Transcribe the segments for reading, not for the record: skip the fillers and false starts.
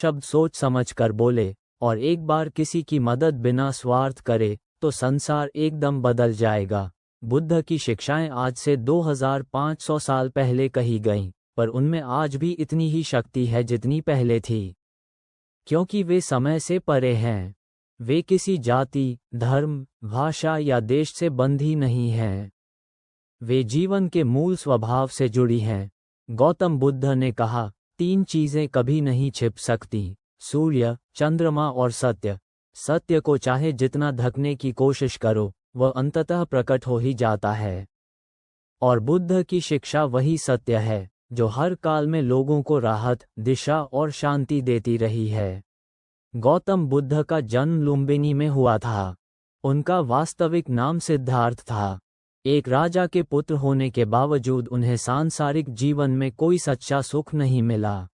शब्द सोच समझ कर बोले और एक बार किसी की मदद बिना स्वार्थ करे तो संसार एकदम बदल जाएगा। बुद्ध की शिक्षाएं आज से 2500 साल पहले कही गईं, पर उनमें आज भी इतनी ही शक्ति है जितनी पहले थी, क्योंकि वे समय से परे हैं। वे किसी जाति, धर्म, भाषा या देश से बंधी नहीं हैं। वे जीवन के मूल स्वभाव से जुड़ी हैं। गौतम बुद्ध ने कहा, 3 चीजें कभी नहीं छिप सकती, सूर्य, चंद्रमा और सत्य। सत्य को चाहे जितना ढकने की कोशिश करो, वह अंततः प्रकट हो ही जाता है। और बुद्ध की शिक्षा वही सत्य है जो हर काल में लोगों को राहत, दिशा और शांति देती रही है। गौतम बुद्ध का जन्म लुम्बिनी में हुआ था। उनका वास्तविक नाम सिद्धार्थ था। एक राजा के पुत्र होने के बावजूद उन्हें सांसारिक जीवन में कोई सच्चा सुख नहीं मिला।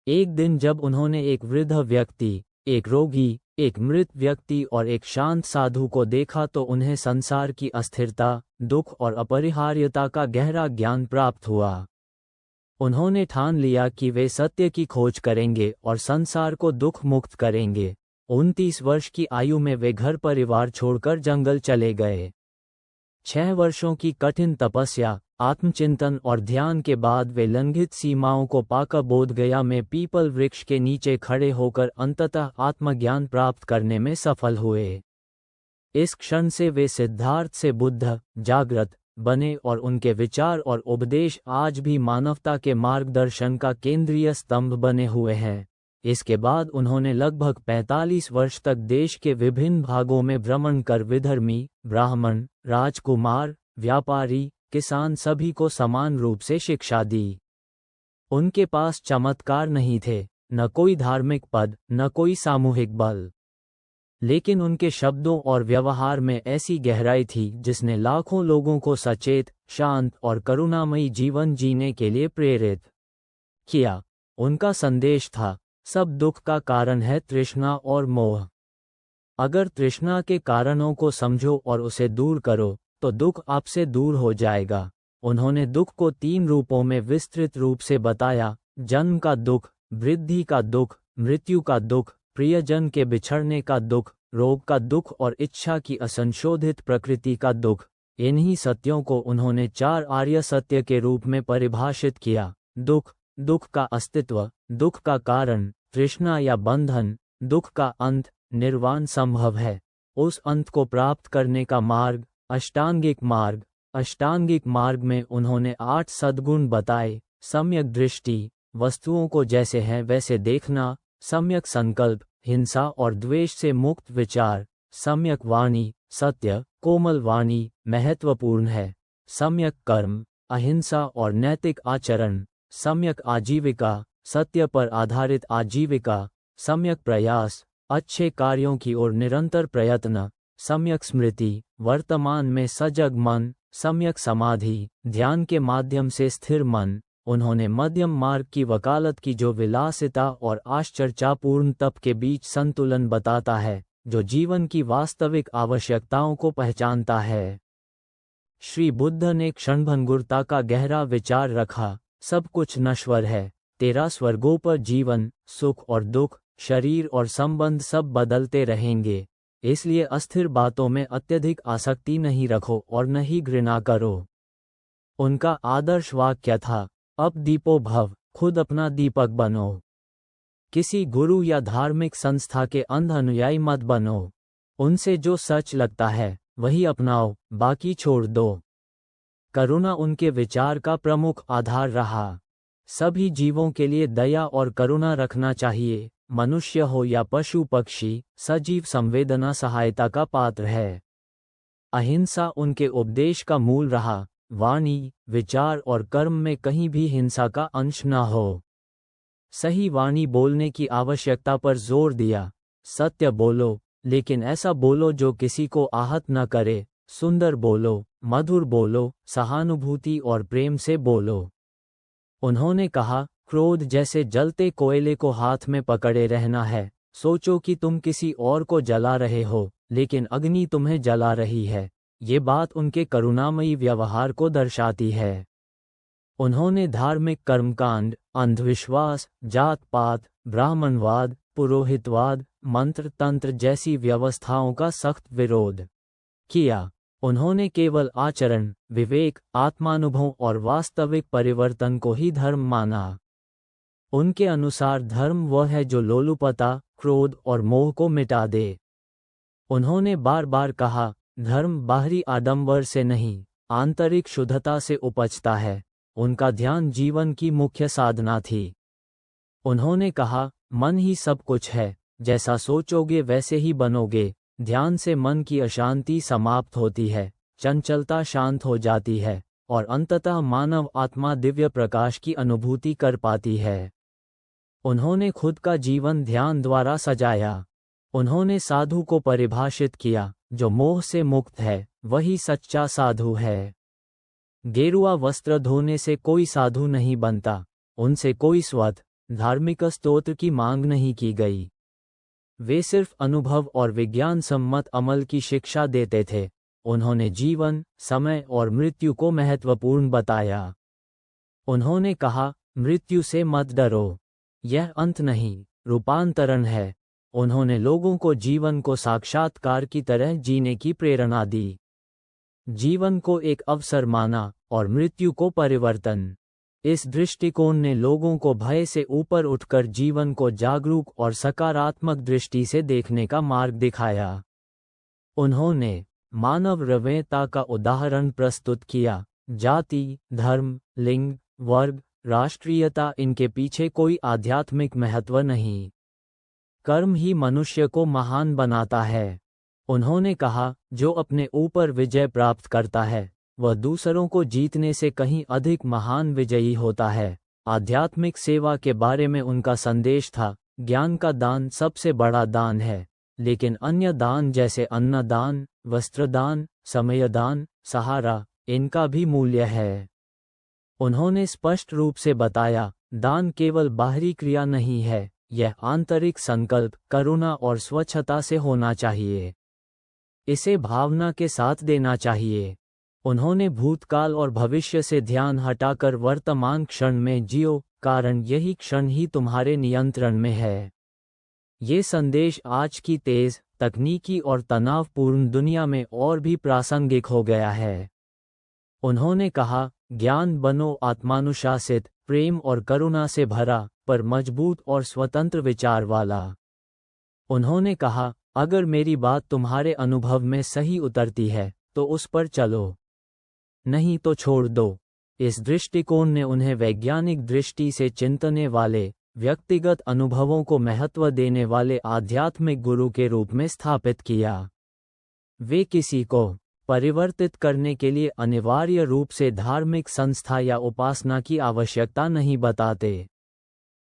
एक दिन जब उन्होंने एक वृद्ध व्यक्ति, एक रोगी, एक मृत व्यक्ति और एक शांत साधु को देखा तो उन्हें संसार की अस्थिरता, दुख और अपरिहार्यता का गहरा ज्ञान प्राप्त हुआ। उन्होंने ठान लिया कि वे सत्य की खोज करेंगे और संसार को दुख मुक्त करेंगे। 29 वर्ष की आयु में वे घर परिवार छोड़कर जंगल चले गए। 6 वर्षों की कठिन तपस्या, आत्मचिंतन और ध्यान के बाद वे लंघित सीमाओं को पाकर बोधगया में पीपल वृक्ष के नीचे खड़े होकर अंततः आत्मज्ञान प्राप्त करने में सफल हुए। इस क्षण से वे सिद्धार्थ से बुद्ध, जागृत बने और उनके विचार और उपदेश आज भी मानवता के मार्गदर्शन का केंद्रीय स्तंभ बने हुए हैं। इसके बाद उन्होंने लगभग 45 वर्ष तक देश के विभिन्न भागों में भ्रमण कर विधर्मी, ब्राह्मण, राजकुमार, व्यापारी, किसान सभी को समान रूप से शिक्षा दी। उनके पास चमत्कार नहीं थे, न कोई धार्मिक पद, न कोई सामूहिक बल, लेकिन उनके शब्दों और व्यवहार में ऐसी गहराई थी जिसने लाखों लोगों को सचेत, शांत और करुणामयी जीवन जीने के लिए प्रेरित किया। उनका संदेश था, सब दुख का कारण है तृष्णा और मोह। अगर तृष्णा के कारणों को समझो और उसे दूर करो तो दुख आपसे दूर हो जाएगा। उन्होंने दुख को 3 रूपों में विस्तृत रूप से बताया: जन्म का दुख, वृद्धि का दुख, मृत्यु का दुख, प्रियजन के बिछड़ने का दुख, रोग का दुख और इच्छा की असंशोधित प्रकृति का दुख। इन्हीं सत्यों को उन्होंने 4 आर्य सत्य के रूप में परिभाषित किया: दुख, दुख का अस्तित्व, दुख का कारण, तृष्णा या बंधन, दुख का अंत, निर्वाण संभव है, उस अंत को प्राप्त करने का मार्ग, अष्टांगिक मार्ग। अष्टांगिक मार्ग में उन्होंने 8 सद्गुण बताए: सम्यक दृष्टि, वस्तुओं को जैसे हैं वैसे देखना; सम्यक संकल्प, हिंसा और द्वेष से मुक्त विचार; सम्यक वाणी, सत्य, कोमल वाणी महत्वपूर्ण है; सम्यक कर्म, अहिंसा और नैतिक आचरण; सम्यक आजीविका, सत्य पर आधारित आजीविका; सम्यक प्रयास, अच्छे कार्यों की ओर निरंतर प्रयत्न; सम्यक स्मृति, वर्तमान में सजग मन; सम्यक समाधि, ध्यान के माध्यम से स्थिर मन। उन्होंने मध्यम मार्ग की वकालत की जो विलासिता और आश्चर्यपूर्ण तप के बीच संतुलन बताता है, जो जीवन की वास्तविक आवश्यकताओं को पहचानता है। श्री बुद्ध ने क्षणभंगुरता का गहरा विचार रखा: सब कुछ नश्वर है, तेरा स्वर्गों जीवन, सुख और दुख, शरीर और संबंध सब बदलते रहेंगे, इसलिए अस्थिर बातों में अत्यधिक आसक्ति नहीं रखो और न ही घृणा करो। उनका आदर्श वाक्य था, अब दीपो भव, खुद अपना दीपक बनो। किसी गुरु या धार्मिक संस्था के अंध अनुयायी मत बनो। उनसे जो सच लगता है वही अपनाओ, बाकी छोड़ दो। करुणा उनके विचार का प्रमुख आधार रहा। सभी जीवों के लिए दया और करुणा रखना चाहिए, मनुष्य हो या पशु पक्षी, सजीव संवेदना सहायता का पात्र है। अहिंसा उनके उपदेश का मूल रहा, वाणी, विचार और कर्म में कहीं भी हिंसा का अंश न हो। सही वाणी बोलने की आवश्यकता पर जोर दिया। सत्य बोलो, लेकिन ऐसा बोलो जो किसी को आहत न करे। सुंदर बोलो, मधुर बोलो, सहानुभूति और प्रेम से बोलो। उन्होंने कहा, क्रोध जैसे जलते कोयले को हाथ में पकड़े रहना है। सोचो कि तुम किसी और को जला रहे हो, लेकिन अग्नि तुम्हें जला रही है। ये बात उनके करुणामयी व्यवहार को दर्शाती है। उन्होंने धार्मिक कर्मकांड, अंधविश्वास, जात पात, ब्राह्मणवाद, पुरोहितवाद, मंत्र तंत्र जैसी व्यवस्थाओं का सख्त विरोध किया। उन्होंने केवल आचरण, विवेक, आत्मानुभव और वास्तविक परिवर्तन को ही धर्म माना। उनके अनुसार धर्म वह है जो लोलुपता, क्रोध और मोह को मिटा दे। उन्होंने बार बार कहा, धर्म बाहरी आडंबर से नहीं, आंतरिक शुद्धता से उपजता है। उनका ध्यान जीवन की मुख्य साधना थी। उन्होंने कहा, मन ही सब कुछ है, जैसा सोचोगे वैसे ही बनोगे। ध्यान से मन की अशांति समाप्त होती है, चंचलता शांत हो जाती है और अंततः मानव आत्मा दिव्य प्रकाश की अनुभूति कर पाती है। उन्होंने खुद का जीवन ध्यान द्वारा सजाया। उन्होंने साधु को परिभाषित किया, जो मोह से मुक्त है वही सच्चा साधु है। गेरुआ वस्त्र धोने से कोई साधु नहीं बनता, उनसे कोई स्वत धार्मिक स्तोत्र की मांग नहीं की गई। वे सिर्फ अनुभव और विज्ञान सम्मत अमल की शिक्षा देते थे। उन्होंने जीवन, समय और मृत्यु को महत्वपूर्ण बताया। उन्होंने कहा, मृत्यु से मत डरो, यह अंत नहीं, रूपांतरण है। उन्होंने लोगों को जीवन को साक्षात्कार की तरह जीने की प्रेरणा दी। जीवन को एक अवसर माना और मृत्यु को परिवर्तन। इस दृष्टिकोण ने लोगों को भय से ऊपर उठकर जीवन को जागरूक और सकारात्मक दृष्टि से देखने का मार्ग दिखाया। उन्होंने मानव रवैयता का उदाहरण प्रस्तुत किया। जाति, धर्म, लिंग, वर्ग, राष्ट्रीयता, इनके पीछे कोई आध्यात्मिक महत्व नहीं। कर्म ही मनुष्य को महान बनाता है। उन्होंने कहा, जो अपने ऊपर विजय प्राप्त करता है वह दूसरों को जीतने से कहीं अधिक महान विजयी होता है। आध्यात्मिक सेवा के बारे में उनका संदेश था, ज्ञान का दान सबसे बड़ा दान है, लेकिन अन्य दान जैसे अन्न दान, वस्त्र दान, समय दान, सहारा, इनका भी मूल्य है। उन्होंने स्पष्ट रूप से बताया, दान केवल बाहरी क्रिया नहीं है, यह आंतरिक संकल्प, करुणा और स्वच्छता से होना चाहिए। इसे भावना के साथ देना चाहिए। उन्होंने भूतकाल और भविष्य से ध्यान हटाकर वर्तमान क्षण में जियो, कारण यही क्षण ही तुम्हारे नियंत्रण में है। ये संदेश आज की तेज, तकनीकी और तनावपूर्ण दुनिया में और भी प्रासंगिक हो गया है। उन्होंने कहा, ज्ञान बनो आत्मानुशासित, प्रेम और करुणा से भरा, पर मजबूत और स्वतंत्र विचार वाला। उन्होंने कहा, अगर मेरी बात तुम्हारे अनुभव में सही उतरती है तो उस पर चलो, नहीं तो छोड़ दो। इस दृष्टिकोण ने उन्हें वैज्ञानिक दृष्टि से चिंतने वाले, व्यक्तिगत अनुभवों को महत्व देने वाले आध्यात्मिक गुरु के रूप में स्थापित किया। वे किसी को परिवर्तित करने के लिए अनिवार्य रूप से धार्मिक संस्था या उपासना की आवश्यकता नहीं बताते।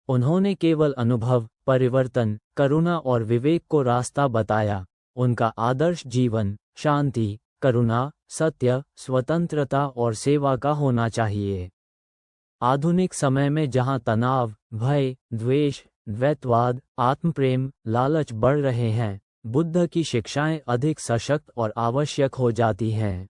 उन्होंने केवल अनुभव, परिवर्तन, करुणा और विवेक को रास्ता बताया। उनका आदर्श जीवन शांति, करुणा, सत्य, स्वतंत्रता और सेवा का होना चाहिए। आधुनिक समय में जहां तनाव, भय, द्वेष, द्वैतवाद, आत्मप्रेम, लालच बढ़ रहे हैं, बुद्ध की शिक्षाएं अधिक सशक्त और आवश्यक हो जाती हैं।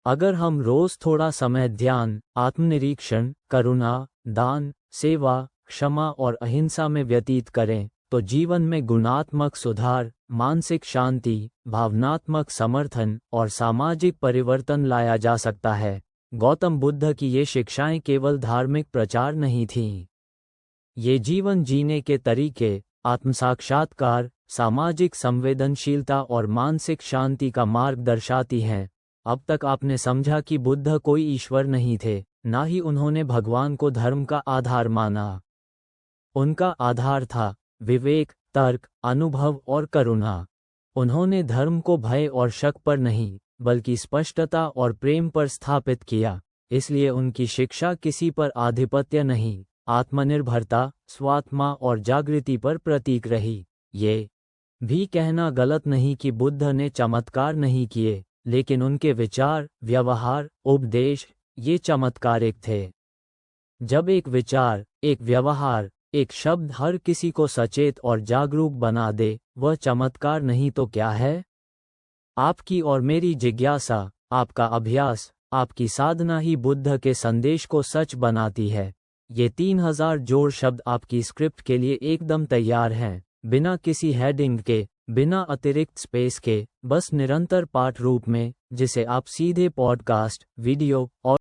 अगर हम रोज थोड़ा समय ध्यान, आत्मनिरीक्षण, करुणा, दान, सेवा, क्षमा और अहिंसा में व्यतीत करें, तो जीवन में गुणात्मक सुधार, मानसिक शांति, भावनात्मक समर्थन और सामाजिक परिवर्तन लाया जा सकता है। गौतम बुद्ध की ये शिक्षाएं केवल धार्मिक प्रचार नहीं थीं। ये जीवन जीने के तरीके, आत्मसाक्षात्कार, सामाजिक संवेदनशीलता और मानसिक शांति का मार्ग दर्शाती हैं। अब तक आपने समझा कि बुद्ध कोई ईश्वर नहीं थे, ना ही उन्होंने भगवान को धर्म का आधार माना। उनका आधार था विवेक, तर्क, अनुभव और करुणा। उन्होंने धर्म को भय और शक पर नहीं, बल्कि स्पष्टता और प्रेम पर स्थापित किया। इसलिए उनकी शिक्षा किसी पर आधिपत्य नहीं, आत्मनिर्भरता, स्वात्मा और जागृति पर प्रतीक रही। ये भी कहना गलत नहीं कि बुद्ध ने चमत्कार नहीं किए, लेकिन उनके विचार, व्यवहार, उपदेश, ये चमत्कारिक थे। जब एक विचार, एक व्यवहार, एक शब्द हर किसी को सचेत और जागरूक बना दे, वह चमत्कार नहीं तो क्या है? आपकी और मेरी जिज्ञासा, आपका अभ्यास, आपकी साधना ही बुद्ध के संदेश को सच बनाती है। ये 3000 जोड़ शब्द आपकी स्क्रिप्ट के लिए एकदम तैयार हैं, बिना किसी हेडिंग के, बिना अतिरिक्त स्पेस के, बस निरंतर पाठ रूप में, जिसे आप सीधे पॉडकास्ट, वीडियो और